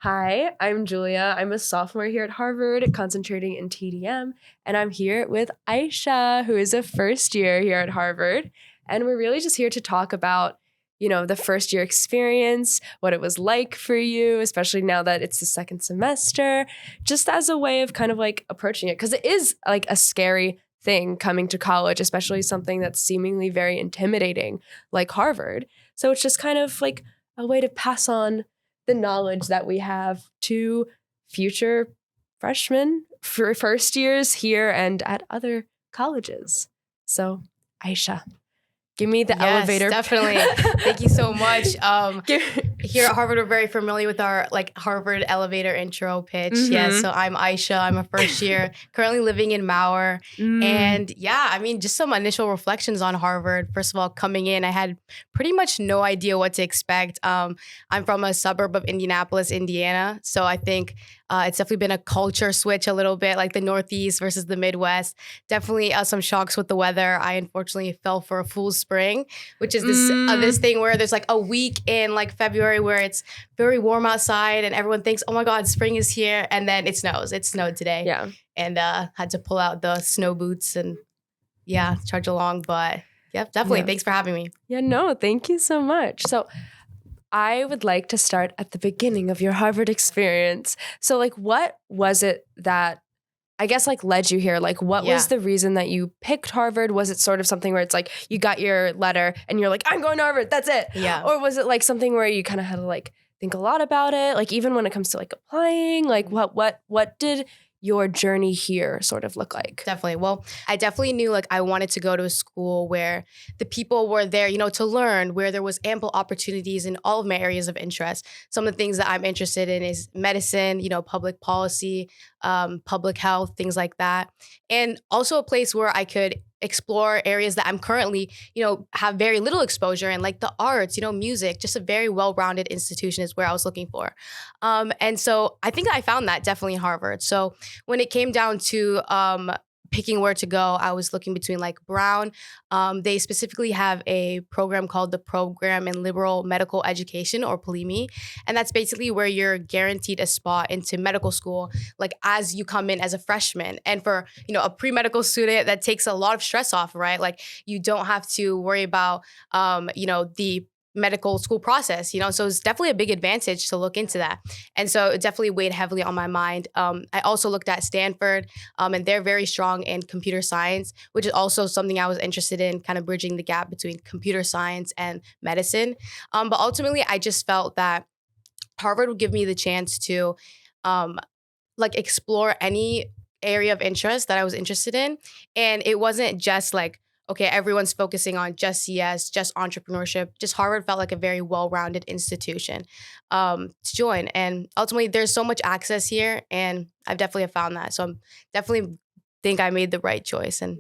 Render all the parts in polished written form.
Hi, I'm Julia. I'm a sophomore here at Harvard, concentrating in TDM, and I'm here with Aisha, who is a first year here at Harvard. And we're really just here to talk about, the first year experience, what it was like for you, especially now that it's the second semester, just as a way of kind of like approaching it. Because it is like a scary thing coming to college, especially something that's seemingly very intimidating like Harvard. So it's just kind of like a way to pass on the knowledge that we have to future freshmen for first years here and at other colleges. So, Aisha, give me the elevator. Definitely. Thank you so much. Here at Harvard, we're very familiar with our Harvard elevator intro pitch. Mhm. Yes, so I'm Aisha. I'm a first year, currently living in Mauer. And just some initial reflections on Harvard. First of all, coming in, I had pretty much no idea what to expect. I'm from a suburb of Indianapolis, Indiana. So I think it's definitely been a culture switch a little bit, like the Northeast versus the Midwest. Definitely some shocks with the weather. I unfortunately fell for a fool's spring, which is this thing where there's like a week in like February where it's very warm outside and everyone thinks, oh my God, spring is here. And then it snows. It snowed today. Yeah. And had to pull out the snow boots and trudge along. But definitely. Yeah. Thanks for having me. Yeah, no, thank you so much. So I would like to start at the beginning of your Harvard experience. So like, what was it that I guess like led you here? Like, what was the reason that you picked Harvard? Was it sort of something where it's like you got your letter and you're like, I'm going to Harvard, that's it? Yeah. Or was it like something where you kind of had to like think a lot about it? Like even when it comes to like applying, like what did your journey here sort of look like? Definitely. Well, I definitely knew like I wanted to go to a school where the people were there, to learn, where there was ample opportunities in all of my areas of interest. Some of the things that I'm interested in is medicine, public policy, public health, things like that. And also a place where I could explore areas that I'm currently, have very little exposure in, like the arts, music. Just a very well-rounded institution is where I was looking for. And so I think I found that definitely in Harvard. So when it came down to picking where to go, I was looking between like Brown. They specifically have a program called the Program in Liberal Medical Education, or PLIME. And that's basically where you're guaranteed a spot into medical school, like as you come in as a freshman. And for, a pre-medical student, that takes a lot of stress off, right? Like you don't have to worry about, the medical school process, so it's definitely a big advantage to look into that. And so it definitely weighed heavily on my mind. I also looked at Stanford, and they're very strong in computer science, which is also something I was interested in, kind of bridging the gap between computer science and medicine. But ultimately, I just felt that Harvard would give me the chance to explore any area of interest that I was interested in. And it wasn't just like, okay, everyone's focusing on just CS, just entrepreneurship. Just Harvard felt like a very well-rounded institution to join. And ultimately, there's so much access here, and I've definitely found that. So I'm definitely think I made the right choice, and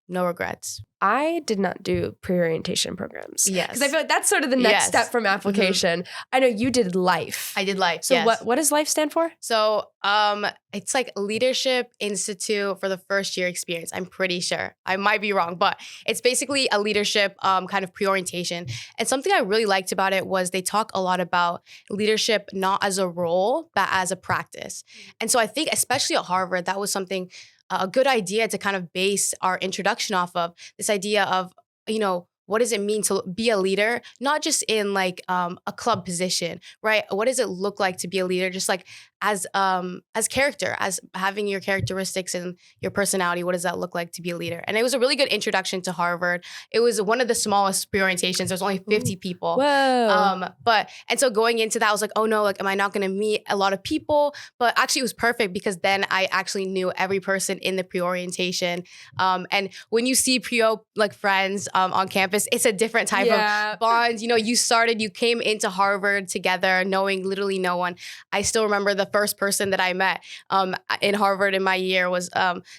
no regrets. I did not do pre-orientation programs. Yes. Because I feel like that's sort of the next step from application. Mm-hmm. I know you did life. I did life, So what does life stand for? So it's like Leadership Institute for the First Year Experience. I'm pretty sure. I might be wrong, but it's basically a leadership kind of pre-orientation. And something I really liked about it was they talk a lot about leadership not as a role, but as a practice. And so I think especially at Harvard, that was something a good idea to kind of base our introduction off of, this idea of, what does it mean to be a leader? Not just in like a club position, right? What does it look like to be a leader? Just like as character, as having your characteristics and your personality. What does that look like to be a leader? And it was a really good introduction to Harvard. It was one of the smallest pre-orientations. There's only 50 people. Whoa. And so going into that, I was like, oh no, like, am I not going to meet a lot of people? But actually it was perfect because then I actually knew every person in the pre-orientation. And when you see pre-o like friends on campus, it's a different type of bond. You came into Harvard together knowing literally no one. I still remember the first person that I met in Harvard in my year was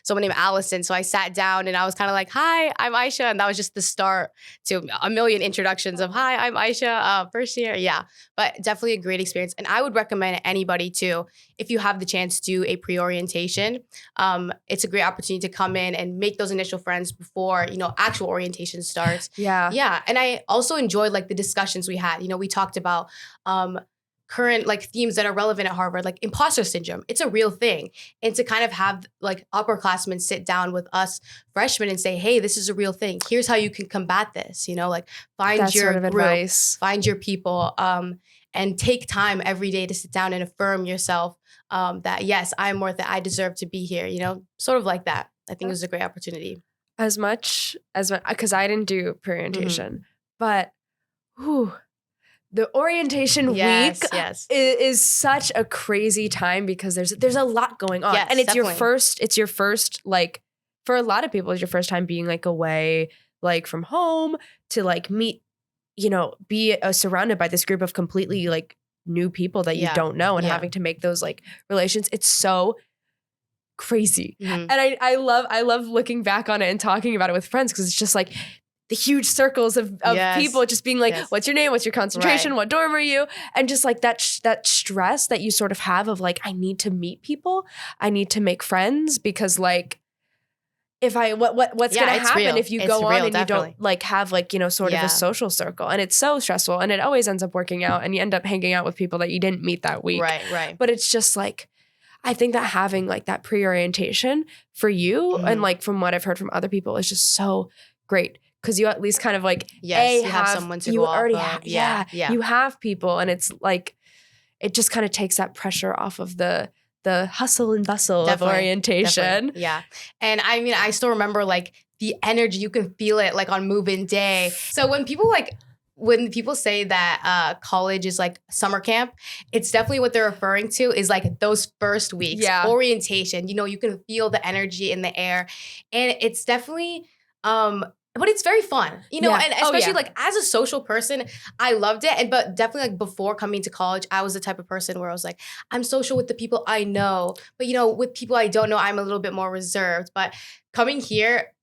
someone named Allison. So I sat down and I was kind of like, hi, I'm Aisha. And that was just the start to a million introductions of, hi, I'm Aisha, first year. Yeah, but definitely a great experience. And I would recommend anybody too, if you have the chance to do a pre-orientation. It's a great opportunity to come in and make those initial friends before, actual orientation starts. Yeah. Yeah. And I also enjoyed like the discussions we had. We talked about current like themes that are relevant at Harvard, like imposter syndrome. It's a real thing. And to kind of have like upperclassmen sit down with us freshmen and say, hey, this is a real thing. Here's how you can combat this, like find That your sort of group, advice. find your people, and take time every day to sit down and affirm yourself that, yes, I'm worth it. I deserve to be here, sort of like that. I think it was a great opportunity. As much as, because I didn't do pre-orientation, but the orientation week is such a crazy time because there's a lot going on. Yes, and it's definitely. your first, like, for a lot of people, it's your first time being like away, like from home to like meet, be surrounded by this group of completely like new people that you don't know and having to make those like relations. It's so crazy. And I love looking back on it and talking about it with friends because it's just like the huge circles of people just being like, what's your name? What's your concentration? What dorm are you? And just like that stress that you sort of have of like, I need to meet people. I need to make friends because like, if what's going to happen real. if you It's go on real, and definitely. you don't like have like, sort of a social circle, and it's so stressful and it always ends up working out and you end up hanging out with people that you didn't meet that week. Right. But it's just like, I think that having like that pre-orientation for you and like from what I've heard from other people is just so great. Cause you at least kind of like, you have someone to you go already off of. You have people, and it's like, it just kind of takes that pressure off of the hustle and bustle of orientation. Definitely. Yeah. And I mean, I still remember like the energy, you can feel it like on move-in day. So when people say that college is like summer camp, it's definitely what they're referring to is like those first weeks, orientation, you can feel the energy in the air, and it's definitely, but it's very fun, and especially like as a social person, I loved it. But definitely like before coming to college, I was the type of person where I was like, I'm social with the people I know, but with people I don't know, I'm a little bit more reserved. But coming here,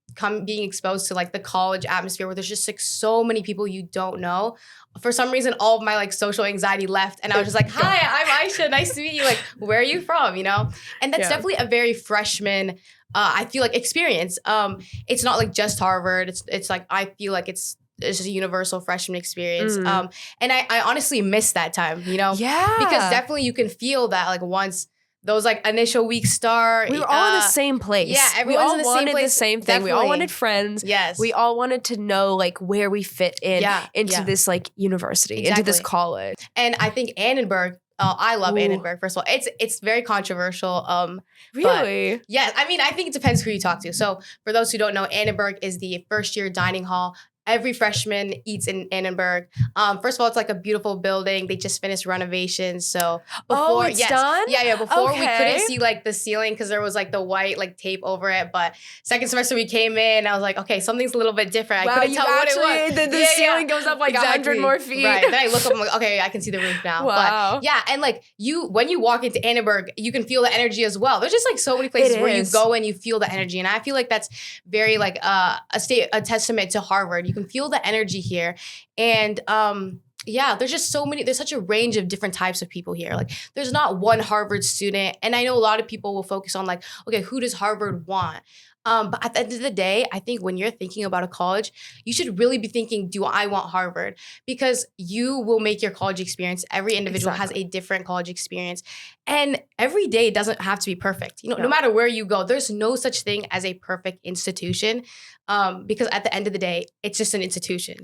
being exposed to like the college atmosphere where there's just like so many people you don't know, for some reason, all of my like social anxiety left, and I was just like, hi, I'm Aisha, nice to meet you. Like, where are you from? And that's definitely a very freshman, I feel like, experience. It's not like just Harvard. It's like, I feel like it's just a universal freshman experience. And I honestly miss that time, because definitely you can feel that like once those like initial weeks start. We were all in the same place. Yeah, everyone's in the same place. The same thing. Definitely. We all wanted friends. Yes. We all wanted to know like where we fit into this like university, into this college. And I think Annenberg, I love Annenberg, first of all. It's very controversial. Really? Yeah, I mean, I think it depends who you talk to. So for those who don't know, Annenberg is the first year dining hall. Every freshman eats in Annenberg. First of all, it's like a beautiful building. They just finished renovations. So before it's done? Yeah. Before we couldn't see like the ceiling because there was like the white like tape over it. But second semester we came in, I was like, okay, something's a little bit different. I couldn't tell what it was. The ceiling goes up like 100 more feet. Right. Then I look up, I'm like, okay, I can see the roof now. Wow. But yeah, and like when you walk into Annenberg, you can feel the energy as well. There's just like so many places where you go and you feel the energy. And I feel like that's very like a testament to Harvard. You can feel the energy here. And there's just so many, there's such a range of different types of people here. Like there's not one Harvard student. And I know a lot of people will focus on like, okay, who does Harvard want? But at the end of the day, I think when you're thinking about a college, you should really be thinking, do I want Harvard? Because you will make your college experience. Every individual has a different college experience. And every day doesn't have to be perfect. No matter where you go, there's no such thing as a perfect institution. Because at the end of the day, it's just an institution,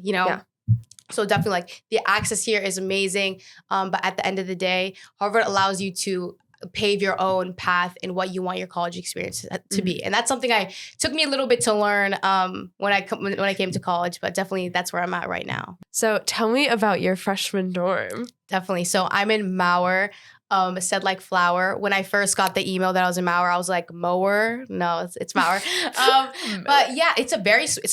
So definitely like the access here is amazing. But at the end of the day, Harvard allows you to pave your own path in what you want your college experience to be. And that's something took me a little bit to learn when I came to college, but definitely that's where I'm at right now. So tell me about your freshman dorm. Definitely. So I'm in Mauer. Said like flower. When I first got the email that I was in Mauer, I was like, Mower? No, it's Mauer. But yeah, it's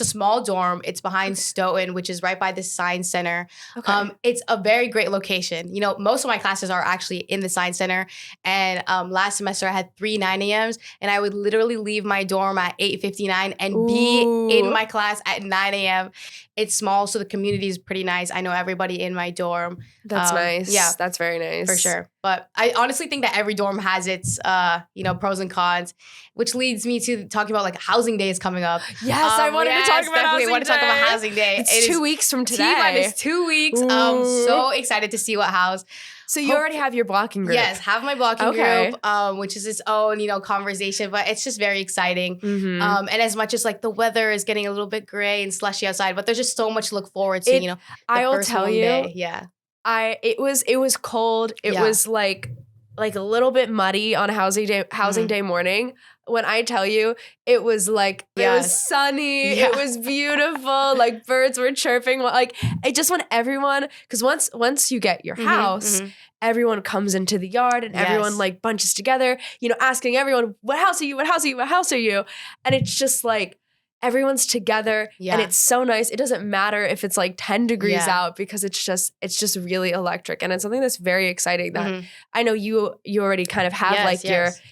a small dorm. It's behind Stoughton, which is right by the Science Center. Okay. It's a very great location. Most of my classes are actually in the Science Center. And last semester I had 3 9 a.m.s, and I would literally leave my dorm at 8:59 and be in my class at 9 a.m. It's small, so the community is pretty nice. I know everybody in my dorm. That's nice. Yeah. That's very nice. For sure. But I honestly think that every dorm has its, pros and cons, which leads me to talking about like housing day is coming up. Yes, I wanted to talk about housing day. I want to talk about housing day. It's 2 weeks from today. T-minus 2 weeks. So excited to see what house. So you already have your blocking group. Yes, have my blocking group, which is its own, conversation, but it's just very exciting. And as much as like the weather is getting a little bit gray and slushy outside, but there's just so much to look forward to, I will tell you, yeah. It was cold. It was like a little bit muddy on housing day morning. When I tell you, it was like, it was sunny, it was beautiful, like birds were chirping. Like I just want everyone, because once you get your house, everyone comes into the yard and everyone like bunches together, asking everyone, what house are you? What house are you? What house are you? And it's just like, everyone's together and it's so nice. It doesn't matter if it's like 10 degrees out because it's just really electric. And it's something that's very exciting that I know you already kind of have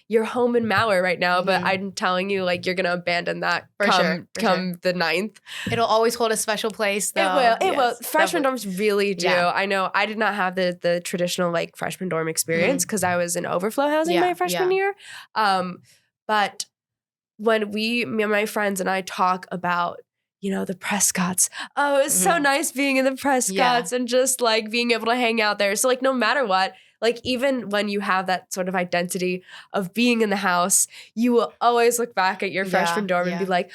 your home in Maui right now, but I'm telling you, like, you're going to abandon that come the 9th. It'll always hold a special place though. It will. Freshman dorms really do. Yeah. I know I did not have the traditional like freshman dorm experience because I was in overflow housing my freshman year. But when me and my friends and I talk about, the Prescotts, it's so nice being in the Prescotts and just like being able to hang out there. So like no matter what, like even when you have that sort of identity of being in the house, you will always look back at your freshman dorm and be like,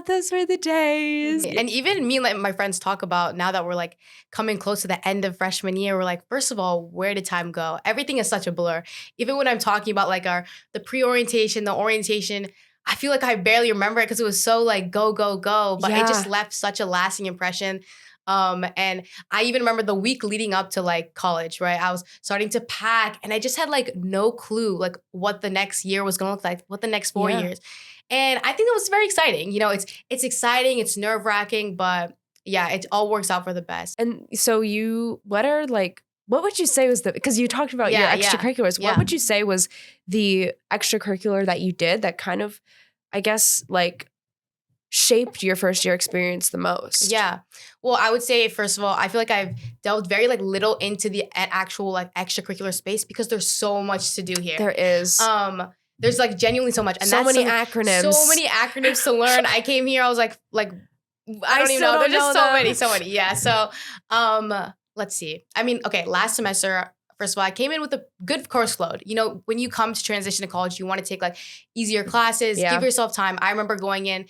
those were the days. And even me and like my friends talk about now that we're like coming close to the end of freshman year, we're like, first of all, where did time go? Everything is such a blur. Even when I'm talking about like the pre-orientation, the orientation, I feel like I barely remember it because it was so like go, go, go. But it just left such a lasting impression. And I even remember the week leading up to like college, right? I was starting to pack and I just had like no clue like what the next year was going to look like, what the next 4 years. And I think it was very exciting. It's exciting, it's nerve-wracking, but yeah, it all works out for the best. And so what would you say was because you talked about your extracurriculars, what would you say was the extracurricular that you did that kind of, I guess, like shaped your first year experience the most? Yeah. Well, I would say, first of all, I feel like I've delved very like little into the actual like extracurricular space because there's so much to do here. There is. There's like genuinely so much. And so many acronyms. So many acronyms to learn. I came here, I was like I don't even know. There's just so many. Yeah. So let's see. I mean, okay, last semester, first of all, I came in with a good course load. When you come to transition to college, you want to take like easier classes, give yourself time. I remember going in,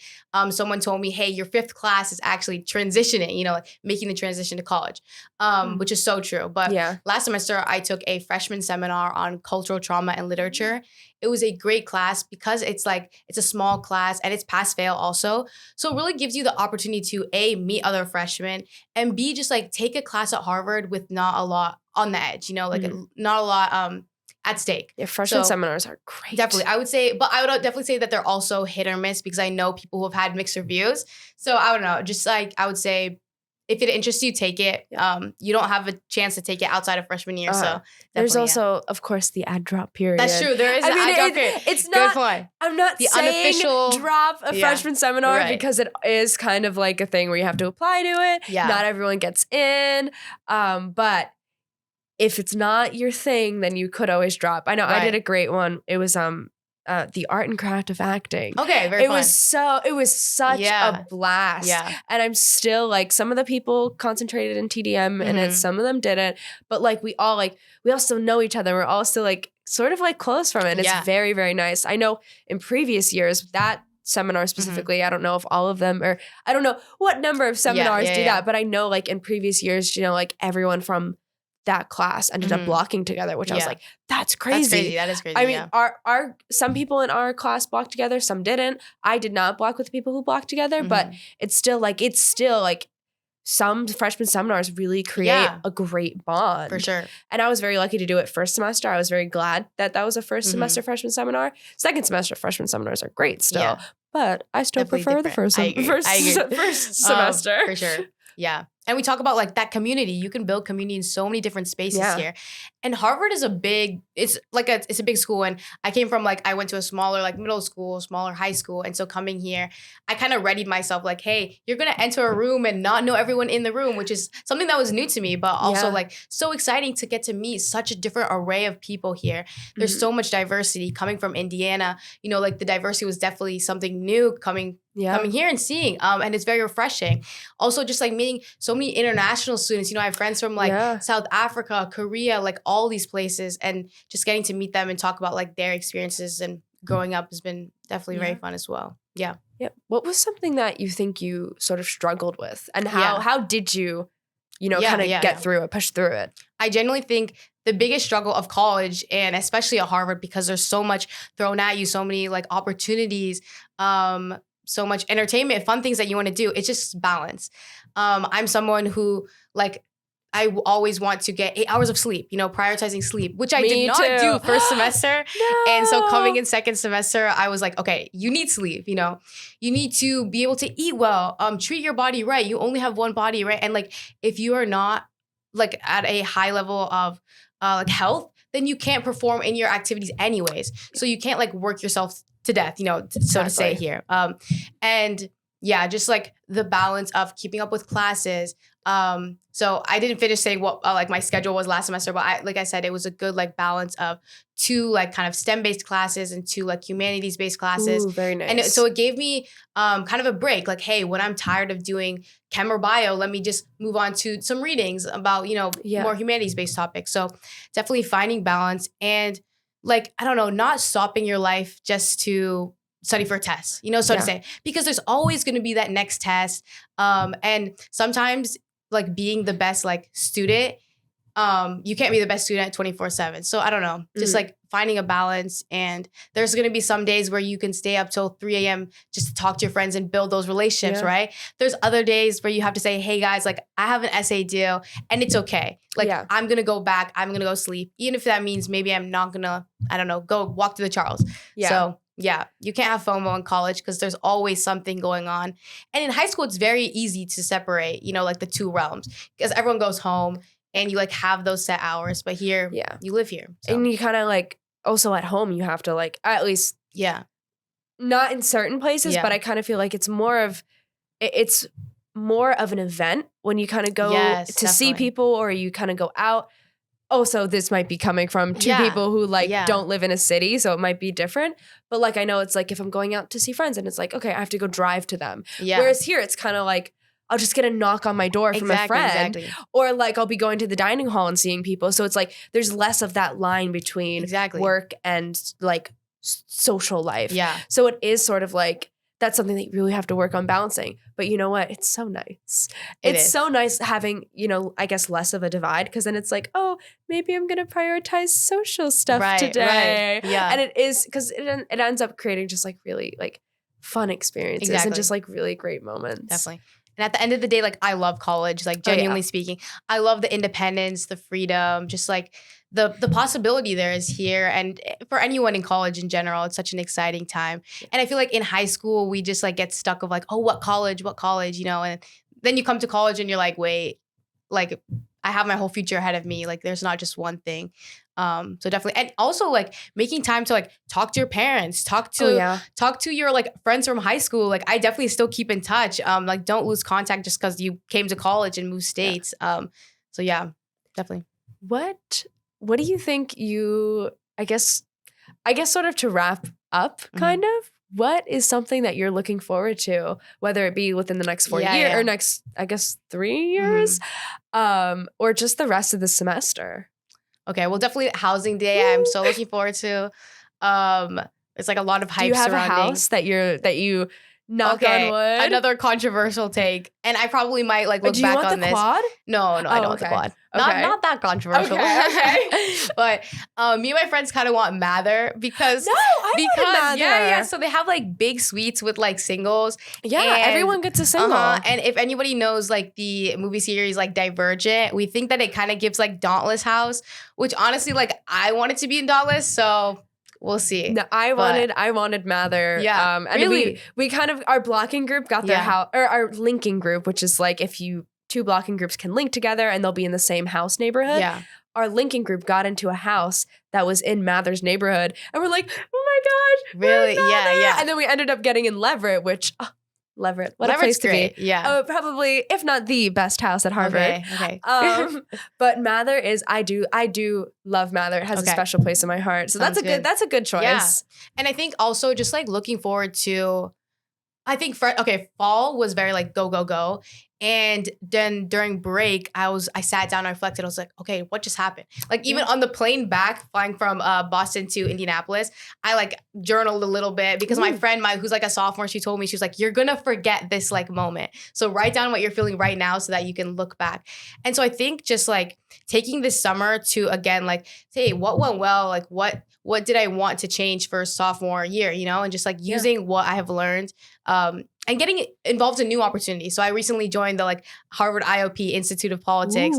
someone told me, hey, your 5th class is actually transitioning, like making the transition to college, which is so true. But last semester, I took a freshman seminar on cultural trauma and literature. It was a great class because it's a small class and it's pass fail also. So it really gives you the opportunity to A, meet other freshmen, and B, just like take a class at Harvard with not a lot on the edge, not a lot at stake. Yeah, freshman seminars are great. Definitely. I would definitely say that they're also hit or miss because I know people who have had mixed reviews. So I don't know, just like I would say, if it interests you, take it. You don't have a chance to take it outside of freshman year. So there's also, of course, the ad drop period. That's true. There is an ad drop period. It's not. Good point. I'm not the saying unofficial drop a freshman seminar because it is kind of like a thing where you have to apply to it. Yeah. Not everyone gets in. But if it's not your thing, then you could always drop. I know I did a great one. It was the art and craft of acting. Okay, very fun. It was such a blast. Yeah. And I'm still like, some of the people concentrated in TDM and some of them didn't. But like we all still know each other. We're all still like sort of like close from it. And it's very, very nice. I know in previous years that seminar specifically, I don't know if all of them, or I don't know what number of seminars do that, but I know like in previous years, like everyone from that class ended up blocking together, which I was like, that's crazy. That is crazy. I mean, our some people in our class blocked together, some didn't. I did not block with the people who blocked together, but it's still like some freshman seminars really create a great bond. For sure. And I was very lucky to do it first semester. I was very glad that was a first semester freshman seminar. Second semester freshman seminars are great still, but I still prefer the first semester. For sure. Yeah. And we talk about like that community. You can build community in so many different spaces here. And Harvard is a big school. And I came from I went to a smaller middle school, smaller high school. And so coming here, I kind of readied myself like, hey, you're going to enter a room and not know everyone in the room, which is something that was new to me, but also so exciting to get to meet such a different array of people here. There's so much diversity coming from Indiana. The diversity was definitely something new coming here and seeing. And it's very refreshing. Also just meeting so many international students. You know, I have friends from like Yeah. South Africa, Korea, like all these places, and just getting to meet them and talk about like their experiences and growing up has been definitely very Yeah. fun as well. Yeah. Yep. What was something that you think you sort of struggled with, and Yeah. how did you, Yeah, kind of yeah, get yeah. through it, push through it? I genuinely think the biggest struggle of college, and especially at Harvard, because there's so much thrown at you, so many like opportunities, so much entertainment, fun things that you want to do. It's just balance. I'm someone who like always want to get 8 hours of sleep, prioritizing sleep, which I Me did not too. do first semester. No. And so coming in second semester, I was like, okay, you need sleep, you need to be able to eat well, treat your body right. You only have one body, right? And like, if you are not like at a high level of like health, then you can't perform in your activities anyways. So you can't like work yourself to death, so to say Exactly. here. And yeah, just like the balance of keeping up with classes. So I didn't finish saying what like my schedule was last semester, but like I said, it was a good like balance of 2 like kind of STEM based classes and 2 like humanities based classes. Ooh, very nice. And so it gave me kind of a break. Like, hey, when I'm tired of doing chem or bio, let me just move on to some readings about, Yeah. more humanities based topics. So definitely finding balance and like, I don't know, not stopping your life just to study for a test, so Yeah. to say, because there's always going to be that next test. And sometimes like being the best like student, you can't be the best student 24/7. So I don't know, just like finding a balance. And there's going to be some days where you can stay up till 3 a.m. just to talk to your friends and build those relationships, Yeah. right? There's other days where you have to say, hey guys, like I have an essay due and it's okay. Like Yeah. I'm going to go back, I'm going to go sleep. Even if that means maybe I'm not going to, I don't know, go walk to the Charles. Yeah. So yeah, you can't have FOMO in college because there's always something going on. And in high school, it's very easy to separate, like the 2 realms because everyone goes home and you like have those set hours. But here, Yeah. you live here. So. And you kind of like also at home, you have to like, at least Yeah. not in certain places, Yeah. but I kind of feel like it's more of an event when you kind of go Yes, to see definitely. people or you kind of go out. Also, this might be coming from 2 Yeah. people who like Yeah. don't live in a city, so it might be different. But like I know it's like if I'm going out to see friends and it's like, okay, I have to go drive to them. Yeah. Whereas here it's kind of like I'll just get a knock on my door from a friend. Exactly. Or like I'll be going to the dining hall and seeing people. So it's like there's less of that line between Exactly. work and like social life. Yeah. So it is sort of like that's something that you really have to work on balancing. But you know what? It's so nice. It's is. so nice having, I guess less of a divide because then it's like, oh, maybe I'm going to prioritize social stuff today. Right. Yeah. And it is because it ends up creating just like really like fun experiences and Exactly. just like really great moments. Definitely. And at the end of the day, like I love college, like genuinely speaking. I love the independence, the freedom, just like the possibility there is here. And for anyone in college in general, it's such an exciting time. And I feel like in high school, we just like get stuck of like, oh, what college, and then you come to college and you're like, wait, like I have my whole future ahead of me. Like there's not just one thing. So definitely. And also like making time to like talk to your parents, talk to your like friends from high school. Like I definitely still keep in touch. Like don't lose contact just because you came to college and moved states. So yeah, definitely. What do you think I guess sort of to wrap up kind of, what is something that you're looking forward to, whether it be within the next 4 years or next, I guess, 3 years, or just the rest of the semester? Okay, well, definitely housing day. I'm so looking forward to. It's like a lot of hype. Do you have surrounding. a house that you knock on wood? Another controversial take, and I probably might like look do you back want on the this. Quad? No, I don't want the quad. Okay. Not that controversial. Okay. But me and my friends kind of want Mather because wanted Mather. Yeah. So they have like big suites with like singles. Yeah, and, everyone gets a single. And if anybody knows like the movie series like Divergent, we think that it kind of gives like Dauntless House, which honestly like I wanted to be in Dauntless, so we'll see. No, I wanted Mather. Yeah, and really? we kind of our blocking group got their house, or our linking group, which is like if you 2 blocking groups can link together and they'll be in the same house neighborhood. Yeah. Our linking group got into a house that was in Mather's neighborhood, and we're like, oh my gosh, really? Yeah. And then we ended up getting in Leverett, which Leverett, what a place to great. be. Yeah. Probably, if not the best house at Harvard. Okay. But Mather is, I do love Mather. It has a special place in my heart. So that's a good choice. Yeah. And I think also just like looking forward to, I think fall was very like go. And then during break, I sat down and reflected. I was like, okay, what just happened? Like even on the plane back, flying from Boston to Indianapolis, I like journaled a little bit because my friend, who's like a sophomore, she told me, she was like, you're gonna forget this like moment. So write down what you're feeling right now so that you can look back. And so I think just like taking this summer to again, like, say what went well, like what did I want to change for sophomore year, you know, and just like using what I have learned. And getting involved in new opportunities. So I recently joined the like Harvard IOP Institute of Politics.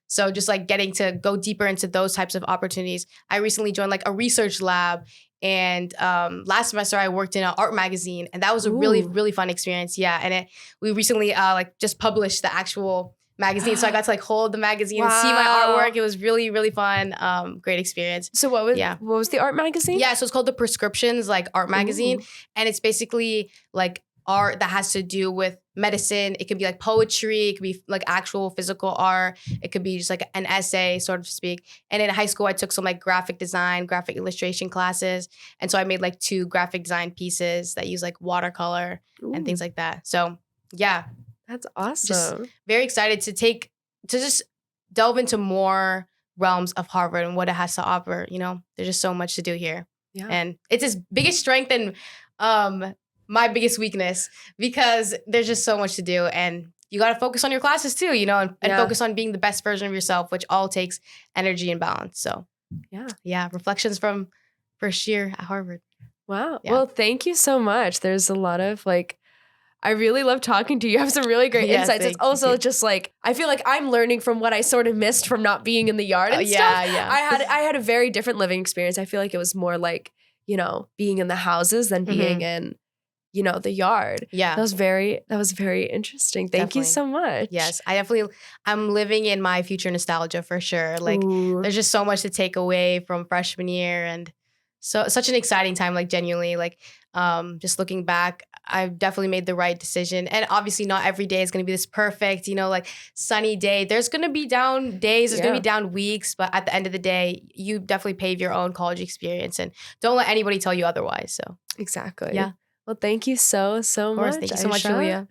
So just like getting to go deeper into those types of opportunities. I recently joined like a research lab. And last semester I worked in an art magazine, and that was a really, really fun experience. Yeah. And we recently like just published the actual magazine. So I got to like hold the magazine and see my artwork. It was really, really fun. Great experience. So what was the art magazine? Yeah, so it's called the Prescriptions like art magazine. And it's basically like art that has to do with medicine. It could be like poetry, it could be like actual physical art, it could be just like an essay, sort of speak. And in high school, I took some like graphic design, graphic illustration classes. And so I made like 2 graphic design pieces that use like watercolor and things like that. So yeah. That's awesome. Just very excited to just delve into more realms of Harvard and what it has to offer. You know, there's just so much to do here. Yeah. And it's his biggest strength and my biggest weakness because there's just so much to do. And you got to focus on your classes too, you know, and focus on being the best version of yourself, which all takes energy and balance. So yeah, reflections from first year at Harvard. Wow. Yeah. Well, thank you so much. There's a lot of like, I really love talking to you. You have some really great insights. It's also just like, I feel like I'm learning from what I sort of missed from not being in the yard and stuff. Yeah. I had a very different living experience. I feel like it was more like, you know, being in the houses than being in, you know, the yard. Yeah. That was very interesting. Thank you so much. Yes. I'm living in my future nostalgia for sure. Like there's just so much to take away from freshman year, and so such an exciting time, like genuinely, like just looking back, I've definitely made the right decision. And obviously not every day is going to be this perfect, you know, like sunny day. There's going to be down days, there's going to be down weeks, but at the end of the day, you definitely pave your own college experience and don't let anybody tell you otherwise. So exactly. Yeah. Well, thank you so much. Thank you so much, Julia.